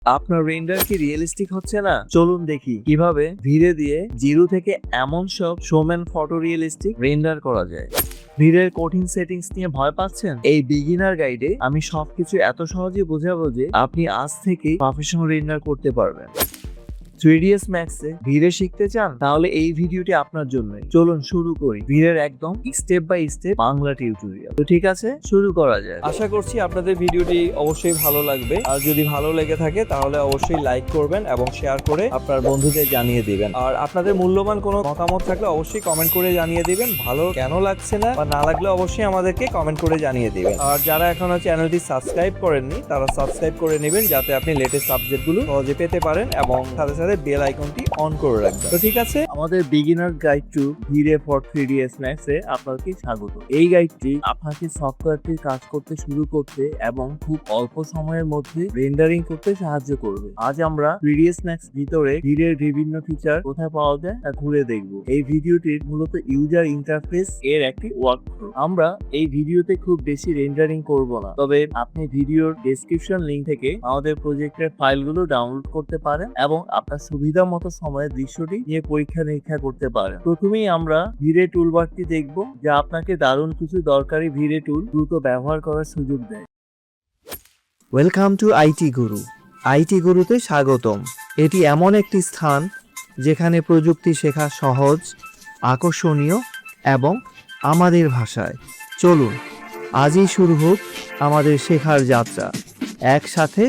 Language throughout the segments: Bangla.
আপনার রেন্ডার কি রিয়েলিস্টিক হচ্ছে না? চলুন দেখি কিভাবে ধীরে দিয়ে জিরো থেকে এমন সব শোম্যান ফটো রিয়েলিস্টিক রেন্ডার করা যায়। ভিড়ের কঠিন সেটিংস নিয়ে ভয় পাচ্ছেন? এই বিগিনার গাইডে আমি সবকিছু এত সহজে বোঝাবো যে আপনি আজ থেকেই প্রফেশনাল রেন্ডার করতে পারবেন। 3ds Max এ ভিড়ে শিখতে চান? তাহলে এই ভিডিওটি আপনার জন্যই। চলুন শুরু করি ভিড়ের একদম step by step Bangla tutorial. তো ঠিক আছে, শুরু করা যায়। আশা করছি আপনাদের ভিডিওটি অবশ্যই ভালো লাগবে। আর যদি ভালো লেগে থাকে তাহলে অবশ্যই লাইক করবেন এবং শেয়ার করে আপনার বন্ধুদের জানিয়ে দিবেন। আর আপনাদের মূল্যবান কোনো মতামত থাকলে অবশ্যই কমেন্ট করে জানিয়ে দিবেন। ভালো কেন লাগছে না বা না লাগলে অবশ্যই আমাদেরকে কমেন্ট করে জানিয়ে দিবেন। আর যারা এখনো চ্যানেলটি সাবস্ক্রাইব করেননি তারা সাবস্ক্রাইব করে নেবেন, যাতে আপনি লেটেস্ট আপডেটগুলো সহজে পেতে পারেন এবং সাথে সাথে বেল আইকনটি অন করে রাখবেন। তো ঠিক আছে, আমাদের বিগিনার গাইড টু ভিড়ে ফর 3ds Max এ আপনাকে স্বাগত। এই গাইডটি আপনাকে সফটওয়্যারটির কাজ করতে শুরু করতে এবং খুব অল্প সময়ের মধ্যে রেন্ডারিং করতে সাহায্য করবে। আজ আমরা 3ds Max ভিতরে ভিড়ের বিভিন্ন ফিচার কোথায় পাওয়া যায় তা ঘুরে দেখব। এই ভিডিওটির মূলত ইউজার ইন্টারফেস এর একটি ওয়ার্কফ্লো। আমরা এই ভিডিওতে খুব বেশি রেন্ডারিং করব না, তবে আপনি ভিডিওর ডেসক্রিপশন লিংক থেকে আমাদের প্রজেক্টের ফাইলগুলো ডাউনলোড করতে পারেন এবং আপনার সুবিধা মতো সময়ে দৃশ্যটি নিয়ে পরীক্ষা নিরীক্ষা করতে পারেন। প্রথমেই আমরা ভিড়ে টুলবারটি দেখব, যা আপনাকে দারুণ কিছু দরকারি ভিড়ে টুল দ্রুত ব্যবহার করার সুযোগ দেয়। Welcome to IT Guru. IT গুরুতে স্বাগতম। এটি এমন একটি স্থান যেখানে প্রযুক্তি শেখা সহজ, আকর্ষণীয় এবং আমাদের ভাষায়। চলুন আজই শুরু হোক আমাদের শেখার যাত্রা একসাথে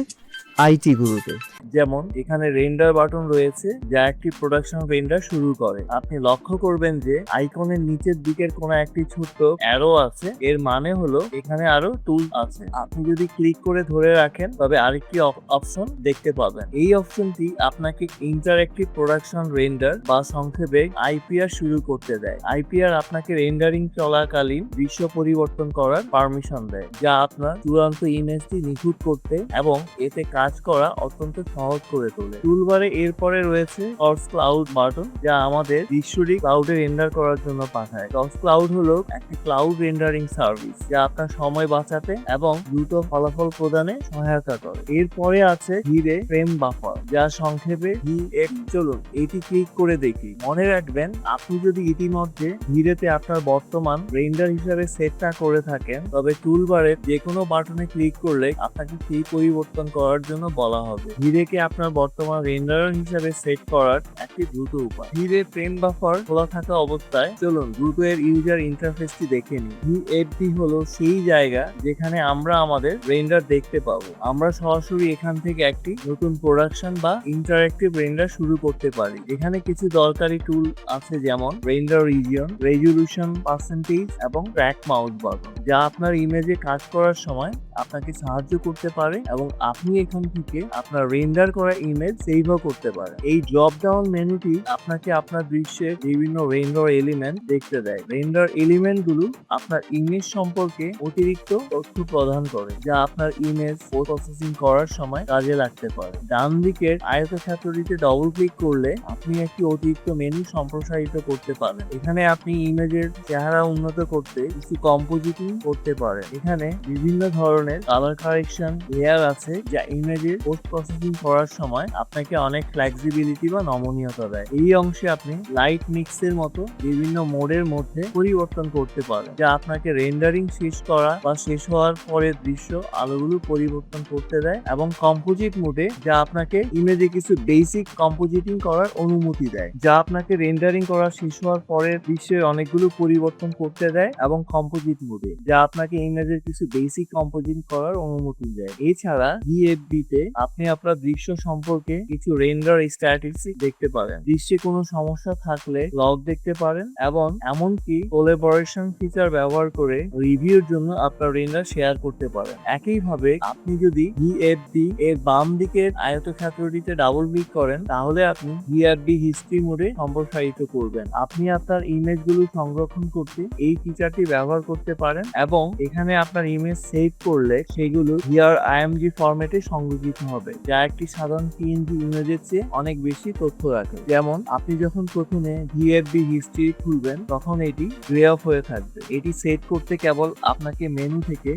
আইটি গুরুতে। যেমন এখানে রেন্ডার বাটন রয়েছে, যা একটি প্রোডাকশন রেন্ডার শুরু করে। আপনি লক্ষ্য করবেন যে আইকনের নিচের দিকের কোনো একটি ছোট্ট অ্যারো আছে, এর মানে হলো এখানে আরো টুল আছে। আপনি যদি ক্লিক করে ধরে রাখেন তবে আরেকটি অপশন দেখতে পাবেন। এই অপশনটি আপনাকে ইন্টারঅ্যাক্টিভ প্রোডাকশন রেন্ডার বা সংক্ষেপে আইপিআর শুরু করতে দেয়। আইপিআর আপনাকে রেন্ডারিং চলাকালীন দৃশ্য পরিবর্তন করার পারমিশন দেয়, যা আপনার চূড়ান্ত ইমেজটি নিখুঁত করতে এবং এতে কাজ করা অত্যন্ত সহজ করে তোলে। টুলবারে এরপরে রয়েছে টর্চ ক্লাউড বাটন, যা আমাদের দৃশ্যটি ক্লাউডে রেন্ডার করার জন্য পাঠায়। টর্চ ক্লাউড হলো একটি ক্লাউড রেন্ডারিং সার্ভিস, যা আপনার সময় বাঁচাতে এবং দ্রুত ফলাফল প্রদানে সহায়তা করে। এরপরে আছে ভিড়ে ফ্রেম বাফার, যা সংক্ষেপে ভিএফ। চলুন এটি ক্লিক করে দেখি। মনে রাখবেন, আপনি যদি ইতিমধ্যে ভিড়েতে আপনার বর্তমান রেন্ডার হিসাবে সেটটা করে থাকেন, তবে টুলবারের যে কোনো বাটনে ক্লিক করলে আপনাকে সেই পরিবর্তন করার জন্য বলা হবে। ভিড়েকে আপনার বর্তমান রেন্ডারার হিসাবে সেট করার একটি দ্রুত উপায়। ভিড়ে ফ্রেম বাফার খোলা থাকা অবস্থায় চলুন দ্রুত এর ইউজার ইন্টারফেসটি দেখে নিই। ভিএফডি হলো সেই জায়গা যেখানে আমরা আমাদের রেন্ডার দেখতে পাবো। আমরা সরাসরি এখান থেকে একটি নতুন প্রোডাকশন বা ইন্টারঅ্যাক্টিভ রেন্ডার শুরু করতে পারি। এখানে কিছু দরকারি টুল আছে, যেমন রেন্ডার রিজিয়ন, রেজলিউশন পার্সেন্টেজ এবং ট্র্যাক মাউস বাটন, যা আপনার ইমেজে কাজ করার সময় আপনাকে সাহায্য করতে পারে এবং আপনি এখান থেকে আপনার রেন্ডার করা ইমেজ সেভও করতে পারেন। এই ড্রপ ডাউন মেনুটি আপনাকে আপনার দৃশ্যের বিভিন্ন রেন্ডার এলিমেন্ট দেখতে দেয়। রেন্ডার এলিমেন্ট গুলো আপনার ইমেজ সম্পর্কে অতিরিক্ত তথ্য প্রদান করে, যা আপনার ইমেজ প্রসেসিং করার সময় কাজে লাগতে পারে। ডান দিকের আয়তক্ষেত্রটিতে ডবল ক্লিক করলে আপনি একটি অতিরিক্ত মেনু সম্প্রসারিত করতে পারেন। এখানে আপনি ইমেজের চেহারা উন্নত করতে কিছু কম্পোজিটিং করতে পারেন। এখানে বিভিন্ন ধরনের কালার কারেকশন লেয়ার আছে, যা ইমেজের পোস্ট প্রসেসিং করার সময় আপনাকে অনেক ফ্লেক্সিবিলিটি বা নমনীয়তা দেয়। এই অংশে আপনি লাইট মিক্সের মতো বিভিন্ন মোডের মধ্যে পরিবর্তন করতে পারেন, যা আপনাকে রেন্ডারিং শেষ করা বা শেষ হওয়ার পরের দৃশ্য আলোগুলো পরিবর্তন করতে দেয়। এবং কম্পোজিট মোডে, যা আপনাকে ইমেজে কিছু বেসিক কম্পোজিটিং করার অনুমতি দেয়, যা আপনাকে রেন্ডারিং করা শেষ হওয়ার পরের দৃশ্যের অনেকগুলো পরিবর্তন করতে দেয়। এবং কম্পোজিট মোডে, যা আপনাকে ইমেজের কিছু বেসিক কম্পোজিট করার অনুমতি দেয়। এছাড়া ভিএফডি তে আপনি আপনার দৃশ্য সম্পর্কে কিছু রেন্ডার স্ট্যাটিস্টিক দেখতে পারেন। দৃশ্যে কোনো সমস্যা থাকলে লগ দেখতে পারেন এবং এমনকি কোলাবোরেশন ফিচার ব্যবহার করে রিভিউর জন্য আপনার রেন্ডার শেয়ার করতে পারেন। একইভাবে আপনি যদি ভিএফডি এর বাম দিকের আয়তক্ষেত্রটিতে ডাবল ক্লিক করেন, তাহলে আপনি ভিএফডি হিস্ট্রি মোডে সম্প্রসারিত করবেন। আপনি আপনার ইমেজগুলো সংরক্ষণ করতে এই ফিচারটি ব্যবহার করতে পারেন এবং এখানে আপনার ইমেজ সেভ করলে সেগুলো ভিআর আইএমজি ফরম্যাটে সংরক্ষিত হবে, যা একটি সাধারণ পিএনজি ইমেজের চেয়ে অনেক বেশি তথ্য রাখে। যেমন আপনি যখন প্রথমে ভিএফবি হিস্ট্রি খুলবেন তখন এটি গ্রে অফ হয়ে থাকবে। এটি সেট করতে কেবল আপনাকে মেনু থেকে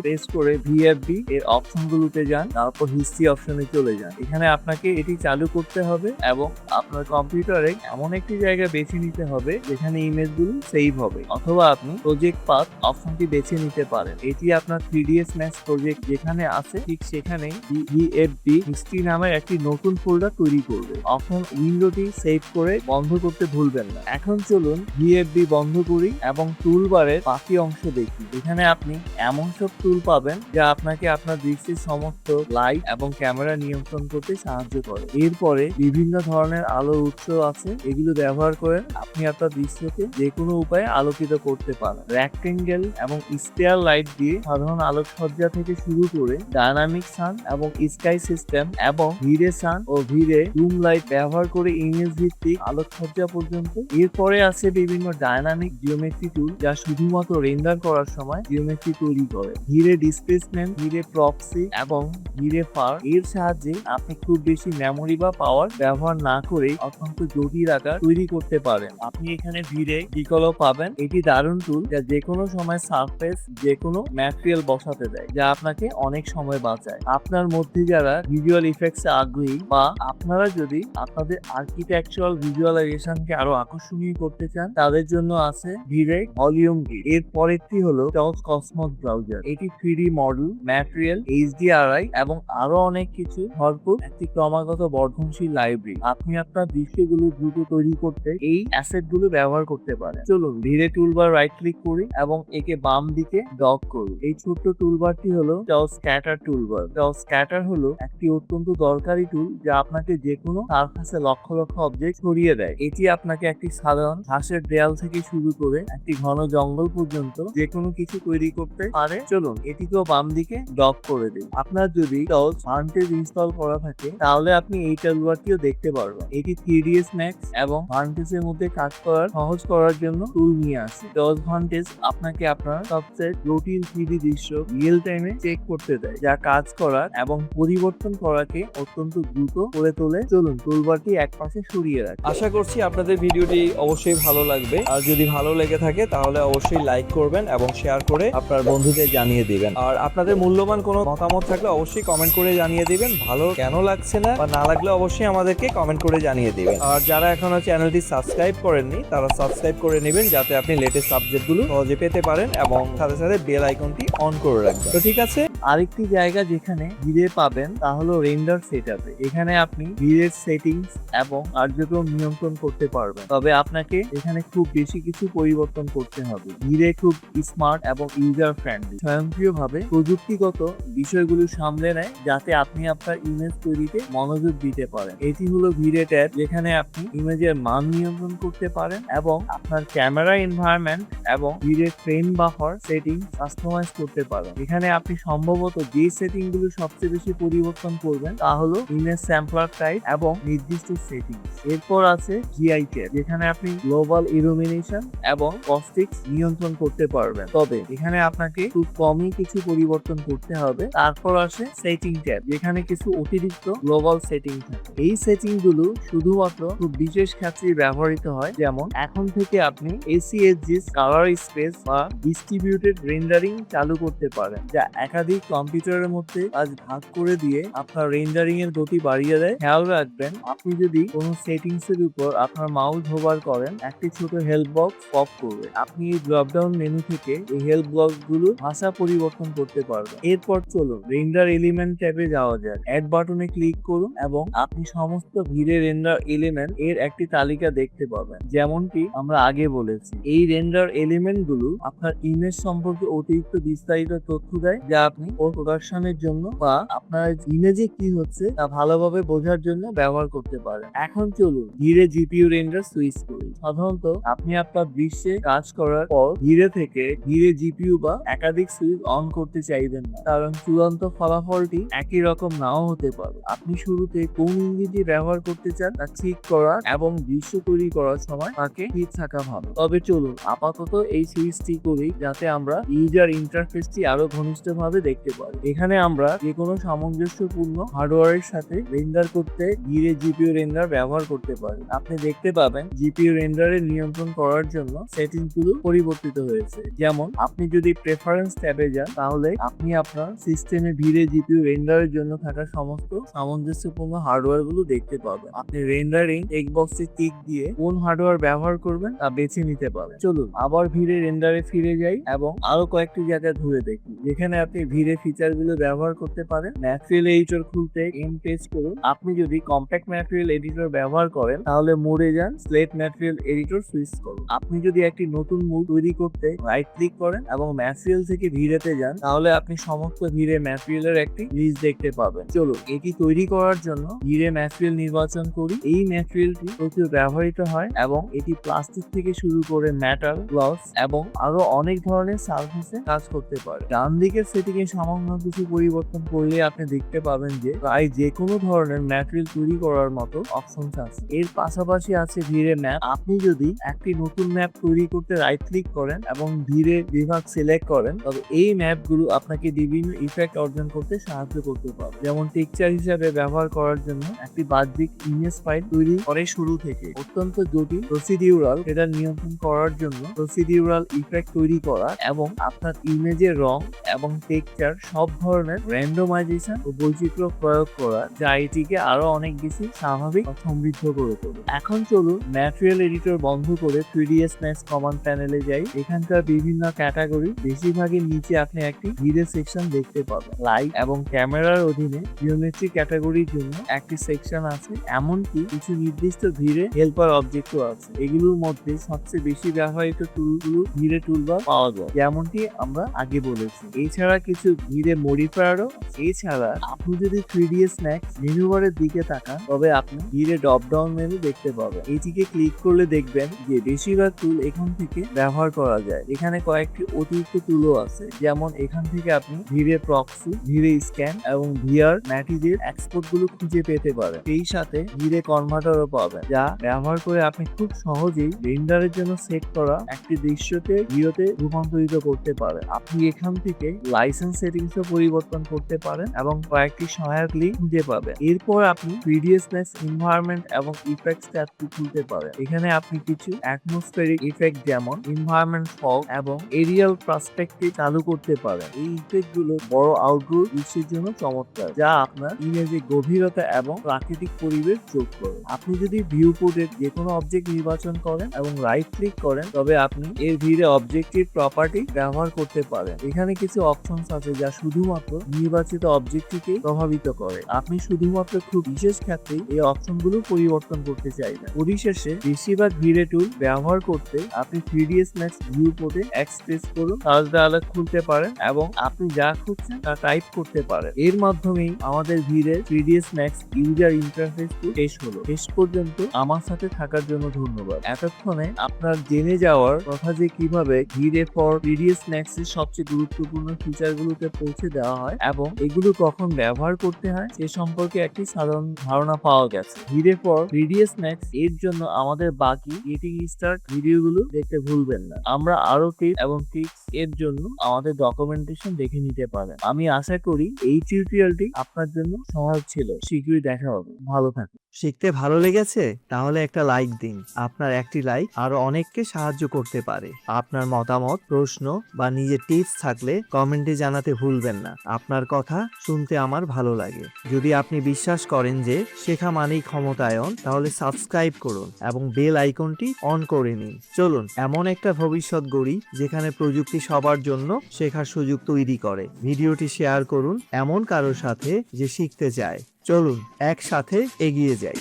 প্রেস করে ভিএফবি এর অপশনগুলোতে যান, তারপর হিস্ট্রি অপশনে চলে যান। এখানে আপনাকে এটি চালু করতে হবে এবং আপনার কম্পিউটারে এমন একটি জায়গা বেছে নিতে হবে যেখানে ইমেজগুলো সেভ হবে, অথবা আপনি প্রজেক্ট পাথ অপশনটি বেছে নিতে পারেন। এটি আপনার 3ds Max প্রজেক্ট যেখানে আছে ঠিক সেখানেই ভিএফবি হিস্ট্রি নামের একটি নতুন ফোল্ডার তৈরি করবে। এখন উইন্ডোটি সেভ করে বন্ধ করতে ভুলবেন না। এখন চলুন ভিএফবি বন্ধ করি এবং টুলবারের বাকি অংশ দেখি। এখানে আপনি এমন সব টুল পাবেন যা আপনাকে আপনার দৃশ্যের সমস্ত লাইট এবং ক্যামেরা নিয়ন্ত্রণ করতে সাহায্য করে। এরপরে বিভিন্ন ধরনের আলোর উৎস আছে, এগুলো ব্যবহার করে আপনি আপনার দৃশ্যকে যে কোনো উপায়ে আলোকিত করতে পারেন। রেক্টেঙ্গেল এবং স্পেয়ার লাইট দিয়ে সাধারণ আলোকসজ্জা থেকে শুরু করে ডায়নামিক সান এবং স্কাই সিস্টেম এবং ভিরে সান ও ভিরে রুম লাইট ব্যবহার করে ইমেজ ভিত্তিক আলোকসজ্জা পর্যন্ত। এরপরে আছে বিভিন্ন ডায়নামিক জিওমেট্রি টুল যা শুধুমাত্র রেন্ডার করার সময় জিওমেট্রি তৈরি করে। ভিরে ডিসপ্লেসমেন্ট, ভিরে প্রক্সি এবং ভিরে ফার এর সাহায্যে আপনি খুব বেশি মেমোরি বা পাওয়ার ব্যবহার না করে অত্যন্ত জটিল আকার তৈরি করতে পারেন। আপনি এখানে ভিরে ডিকলও পাবেন। এটি দারুণ টুল যা যে কোনো সময় সারফেস যে কোনো ম্যাটেরিয়াল বসাতে দেয়, যা আপনাকে অনেক সময় বাঁচায়। আপনার মধ্যে যারা ভিজুয়াল ইফেক্টসে আগ্রহী বা আপনারা যদি আপনাদের আর্কিটেকচারাল ভিজুয়ালাইজেশনকে আরো আকর্ষণীয় করতে চান, তাদের জন্য আছে ভিরে ভলিউম কিট। এর পরেরটি হলো টস কসমস ব্রাউজার। এটি 3D মডেল, ম্যাটেরিয়াল, HDRI এবং আরো অনেক কিছু ভরপুর একটি ক্রমাগত বর্ধনশীল লাইব্রেরি। আপনি আপনার দৃশ্যগুলো দ্রুত তৈরি করতে এই অ্যাসেট গুলো ব্যবহার করতে পারেন। চলুন ভিরে টুলবার রাইট ক্লিক করি এবং একে বাম দিকে ডক করুন। এই ছোট্ট টুলবারটি হলো toss scatter toolbar. Toss scatter হলো একটি অত্যন্ত দরকারি টুল যা আপনাকে যে কোনো সারফেসে লক্ষ লক্ষ অবজেক্ট ছড়িয়ে দেয়। এটি আপনাকে একটি সাধারণ ঘাসের দেয়াল থেকে শুরু করে একটি ঘন জঙ্গল পর্যন্ত যে কোনো কিছু তৈরি করতে পারে। চলুন এটিকেও বাম দিকে ডক করে দিন। আপনার যদি টস ভান্টেজ ইনস্টল করা থাকে তাহলে আপনি এই টুলবারটিও দেখতে পারবেন। এটি 3ds Max এবং ভান্টেজের মধ্যে কাজ সহজ করার জন্য টুল নিয়ে আসে। টস ভান্টেজ আপনাকে আপনার সবচেয়ে জটিল 3D দৃশ্য রিয়েল টাইমে চেক করতে দেয়, যা কাজ করার এবং পরিবর্তন করাকে অত্যন্ত দ্রুত করে তোলে। চলুন টুলবারটি একপাশে সরিয়ে রাখি। আশা করছি আপনাদের ভিডিওটি অবশ্যই ভালো লাগবে। আর যদি ভালো লেগে থাকে তাহলে অবশ্যই লাইক করবেন এবং শেয়ার করে আপনার বন্ধুদের জানিয়ে দিবেন। আর আপনাদের মূল্যবান কোনো মতামত থাকলে অবশ্যই কমেন্ট করে জানিয়ে দিবেন। ভালো কেন লাগছে না বা না লাগলে অবশ্যই আমাদেরকে কমেন্ট করে জানিয়ে দিবেন। আর যারা এখনো চ্যানেলটি সাবস্ক্রাইব করেননি তারা সাবস্ক্রাইব করে নেবেন, যাতে আপনি লেটেস্ট আপডেটগুলো সহজে পেতে পারেন এবং সাথে সাথে বেল আইকনটি অন করে রাখবেন। তো ঠিক আছে, আরেকটি জায়গা যেখানে ভিরে পাবেন তা হলো রেন্ডার সেটআপে। এখানে আপনি ভিরের সেটিংস এবং কার্যক্রম নিয়ন্ত্রণ করতে পারবেন, তবে আপনাকে এখানে খুব বেশি কিছু পরিবর্তন করতে হবে। ভিরে খুব স্মার্ট এবং ইউজার ফ্রেন্ডলি, স্বয়ংক্রিয়ভাবে প্রযুক্তিগত বিষয়গুলো সামলে নেয় যাতে আপনি আপনার ইমেজ তৈরিতে মনোযোগ দিতে পারেন। এটি হলো ভিরে ট্যাব, যেখানে আপনি ইমেজের মান নিয়ন্ত্রণ করতে পারেন এবং আপনার ক্যামেরা এনভায়রনমেন্ট এবং ভিরে ফ্রেম বাফার সেটিং কাস্টমাইজ করতে পারেন। এখানে আপনি সম্ভবত যে সেটিং গুলো সবচেয়ে বেশি পরিবর্তন করবেন তা হলো ইমেজ স্যাম্পলার টাইপ এবং নির্দিষ্ট সেটিং। এরপর আছে জিআই ট্যাব, যেখানে আপনি গ্লোবাল ইলুমিনেশন এবং কস্টিক্স নিয়ন্ত্রণ করতে পারবেন, তবে এখানে আপনাকে খুব কমই কিছু পরিবর্তন করতে হবে। তারপর আসে সেটিং ট্যাব, যেখানে কিছু অতিরিক্ত গ্লোবাল সেটিং থাকে। এই সেটিং গুলো শুধুমাত্র খুব বিশেষ ক্ষেত্রে ব্যবহৃত হয়, যেমন এখন থেকে আপনি ACHGs কালার স্পেস বা ডিস্ট্রিবিউটেড রেন্ডারিং চালু করতে পারেন, যা একাধিক কম্পিউটারের মধ্যে কাজ ভাগ করে দিয়ে আপনার রেন্ডারিং এর গতি বাড়িয়ে দেয়। খেয়াল রাখবেন, আপনি যদি কোনো সেটিংস এর উপর আপনার মাউস হোভার করেন, একটি ছোট হেল্প বক্স পপ করবে। আপনি এই ড্রপ ডাউন মেনু থেকে এই হেল্প বক্স গুলো ভাষা পরিবর্তন করতে পারবেন। এরপর চলুন রেন্ডার এলিমেন্ট ট্যাবে যাওয়া যাক। অ্যাড বাটনে ক্লিক করুন এবং আপনি সমস্ত ভিরে রেন্ডার এলিমেন্ট এর একটি তালিকা দেখতে পাবেন। যেমনটি আমরা আগে বলেছি, এই রেন্ডার এলিমেন্ট গুলো আপনার ইমেজ সম্পর্কে অতিরিক্ত বিস্তারিত তথ্য দেয়, যা আপনি প্রদর্শনের জন্য বা আপনার ইমেজে কি হচ্ছে তা ভালোভাবে বোঝার জন্য ব্যবহার করতে পারেন। এখন চলুন ভিরে জিপিইউ রেন্ডার সুইচ করি। সাধারণত আপনি আপনার দৃশ্যে কাজ করার পর ভিরে থেকে ভিরে জিপিইউ বা একাধিক সুইচ অন করতে চাইবেন না, কারণ চূড়ান্ত ফলাফলটি একই রকম নাও হতে পারে। আপনি শুরুতে কোন ইংরেজি ব্যবহার করতে চান তা ঠিক করা এবং দৃশ্য তৈরি করার সময় তাকে ঠিক থাকা ভালো। তবে চলুন আপাতত এই সুইচটি করি, যাতে আমরা ইউজার ইন্টারফেসটি আরো ঘনিষ্ঠভাবে দেখতে পারি। এখানে আমরা যে কোনো সামঞ্জস্যপূর্ণ সামঞ্জস্যপূর্ণ হার্ডওয়্যারের সাথে রেন্ডার করতে ধীরে জিপিইউ রেন্ডার ব্যবহার করতে পারেন। আপনি দেখতে পাবেন জিপিইউ রেন্ডারের নিয়ন্ত্রণ করার জন্য সেটিংসগুলো পরিবর্তিত হয়েছে। যেমন আপনি যদি প্রেফারেন্স ট্যাবে যান তাহলে আপনি আপনার সিস্টেমে ধীরে জিপিইউ রেন্ডারের জন্য থাকা সমস্ত সামঞ্জস্যপূর্ণ হার্ডওয়্যারগুলো দেখতে পাবেন। আপনি রেন্ডারিং টেক্সট বক্সে টিক দিয়ে কোন হার্ডওয়্যার ব্যবহার করবেন তা বেছে নিতে পারেন। চলুন আবার ভিরে রেন্ডারে ফিরে যাই এবং আরো কয়েকটি জায়গা ঘুরে দেখি যেখানে আপনি ভিরে ফিচারগুলো ব্যবহার করতে পারেন। ম্যাটেরিয়াল এডিটর খুলতে এম পেজ করুন। আপনি যদি কম্প্যাক্ট ম্যাটেরিয়াল এডিটর ব্যবহার করেন তাহলে মোডে যান, স্লেট ম্যাটেরিয়াল এডিটর সুইচ করুন। আপনি যদি একটি নতুন মুড তৈরি করতে রাইট ক্লিক করেন এবং ম্যাটেরিয়াল থেকে ভিরেতে যান তাহলে আপনি সমস্ত ভিরে ম্যাটেরিয়ালের একটি লিস্ট দেখতে পাবেন। চলুন এটি তৈরি করার জন্য ভিরে ম্যাটেরিয়াল নির্বাচন করি। এই ম্যাটেরিয়ালটি প্রচুর ব্যবহৃত হয় এবং এটি প্লাস্টিক থেকে শুরু করে মেটাল, গ্লাস এবং আরো অনেক ধরনের সারফেসে কাজ করতে পারে। ডান দিকের সেটিং এ সামান্য কিছু পরিবর্তন করলে আপনি দেখতে পাবেন যে প্রায় যে কোনো ধরনের ম্যাটেরিয়াল তৈরি করার মতো অপশন আছে। এর পাশাপাশি আছে ভিরে ম্যাপ। আপনি যদি একটি নতুন ম্যাপ তৈরি করতে রাইট ক্লিক করেন এবং ভিরে বিভাগ সিলেক্ট করেন তবে এই ম্যাপগুলো আপনাকে বিভিন্ন ইফেক্ট অর্জন করতে সাহায্য করতে পারে। যেমন টেক্সচার হিসাবে ব্যবহার করার জন্য একটি বাহ্যিক ইমেজ ফাইল তৈরি করে শুরু থেকে অত্যন্ত জটিল প্রসিডিউরাল এটা নিয়ন্ত্রণ করার জন্য প্রসিডিউরাল ইফেক্ট তৈরি করা এবং আপনার ইমেজের রং এবং টেক্সচার সব ধরনের র্যান্ডমাইজেশন ও বৈচিত্র্য প্রয়োগ করা যা এটিকে আরো অনেক বেশি স্বাভাবিক ও সমৃদ্ধ করে তোলে। এখন চলুন ম্যাটেরিয়াল এডিটর বন্ধ করে 3ds Max কমান্ড প্যানেলে যাই। এখানকার বিভিন্ন ক্যাটাগরি বেশিরভাগের নিচে আপনি একটি ভিরে সেকশন দেখতে পাবেন। লাইট এবং ক্যামেরার অধীনে জিওমেট্রি ক্যাটাগরির জন্য একটি সেকশন আছে। এমনকি কিছু নির্দিষ্ট ভিরে হেল্পার অবজেক্টও আছে। এগুলোর মধ্যে সবচেয়ে বেশি ব্যবহৃত টুলগুলো ভিরে টুলবার পাওয়া যায় যেমনটি আমরা আগে বলেছি। এছাড়া কিছু ভিরে মডিফায়ারও। এছাড়া আপনি যদি 3ds Max মেনু বারের দিকে তাকান তবে আপনি ভিরে ড্রপ ডাউন মেনু দেখতে পাবেন। এটিকে ক্লিক করলে দেখবেন যে বেশিরভাগ টুল এখান থেকে ব্যবহার করা যায়। এখানে কয়েকটি অতিরিক্ত টুলও আছে, যেমন এখান থেকে আপনি ভিরে প্রক্সি, ভিরে স্ক্যান এবং ভিআর ম্যাটিজের এক্সপোর্ট গুলো খুঁজে পেতে পারেন। এই সাথে ভিরে কনভার্টারও পাবেন যা ব্যবহার করে আপনি খুব সহজেই রেন্ডারের জন্য সেট করা একটি দৃশ্যকে ভিডিওতে রূপান্তরিত করতে পারেন। আপনি এখান থেকে লাইসেন্স সেটিংসও পরিবর্তন করতে পারেন এবং কয়েকটি সহায়ক লিঙ্ক খুঁজে পাবেন। এরপর আপনি 3ds Max এনভায়রনমেন্ট এবং ইফেক্টস ট্যাবটি খুলতে পারেন। এখানে আপনি কিছু অ্যাটমসফেরিক ইফেক্ট যেমন এনভায়রনমেন্ট ফগ এবং এরিয়াল পার্সপেক্টিভ চালু করতে পারেন। এই ইফেক্ট গুলো বড় আউটডোর দৃশ্যের জন্য চমৎকার যা আপনার ইমেজে গভীরতা এবং প্রাকৃতিক পরিবেশ যোগ করে। আপনি যদি ভিউ পোর্টের যে কোনো অবজেক্ট নির্বাচন করেন এবং রাইট ক্লিক করেন তবে আপনি এর ভিড়ে অবজেক্টিভ প্রপার্টি ব্যবহার করতে পারেন। এখানে কিছু অপশনস আছে যা শুধুমাত্র নির্বাচিত অবজেক্টটিকে প্রভাবিত করে। আপনি শুধুমাত্র খুব বিশেষ ক্ষেত্রে এই অপশনগুলো পরিবর্তন করতে চাইবেন। পরিশেষে বেশিরভাগ ভিড়ে টুল ব্যবহার করতে আপনি 3ds Max ভিউ পোর্টে এক্সপ্রেস করুন, সার্চ ডায়ালগ খুলতে পারেন এবং আপনি যা খুঁজছেন তা টাইপ করতে পারেন। এর মাধ্যমেই আমাদের ভিড়ে 3ds Max ইউজার ইন্টারফেস শেষ হলো। শেষ পর্যন্ত আমার সাথে থাকার জন্য ধন্যবাদ। এতক্ষণে আপনার জেনে যাওয়ার কথা যে কিভাবে ভিড়ে ফর 3ds Max এর সবচেয়ে গুরুত্বপূর্ণ ফিচারগুলোতে পৌঁছে দেওয়া হয় এবং এগুলো কখন ব্যবহার করতে হয় সে সম্পর্কে একটি সাধারণ ধারণা পাওয়া গেছে। ভিড়ে ফর 3ds Max এর জন্য আমাদের বাকি গেটিং স্টার্ট ভিডিওগুলো দেখতে ভুলবেন না। আমরা আরো টিপস এবং ট্রিক্স এর জন্য আমাদের ডকুমেন্টেশন দেখে নিতে পারেন। আমি আশা করি এই টিউটোরিয়ালটি আপনার জন্য সহায়ক ছিল। শীঘ্রই দেখা হবে। ভালো থাকুন। শিখতে ভালো লেগেছে? তাহলে একটা লাইক দিন। আপনার একটি লাইক আরো অনেককে সাহায্য করতে পারে। আপনার মতামত, প্রশ্ন বা নিজের টিপস থাকলে কমেন্টে জানাতে ভুলবেন না। আপনার কথা শুনতে আমার ভালো লাগে। যদি আপনি বিশ্বাস করেন যে শেখা মানেই ক্ষমতায়ন, তাহলে সাবস্ক্রাইব করুন এবং বেল আইকনটি অন করে নিন। চলুন এমন একটা ভবিষ্যৎ গড়ি যেখানে প্রযুক্তি সবার জন্য শেখার সুযোগ তৈরি করে। ভিডিওটি শেয়ার করুন এমন কারোর সাথে যে শিখতে চায়। চলুন একসাথে এগিয়ে যাই।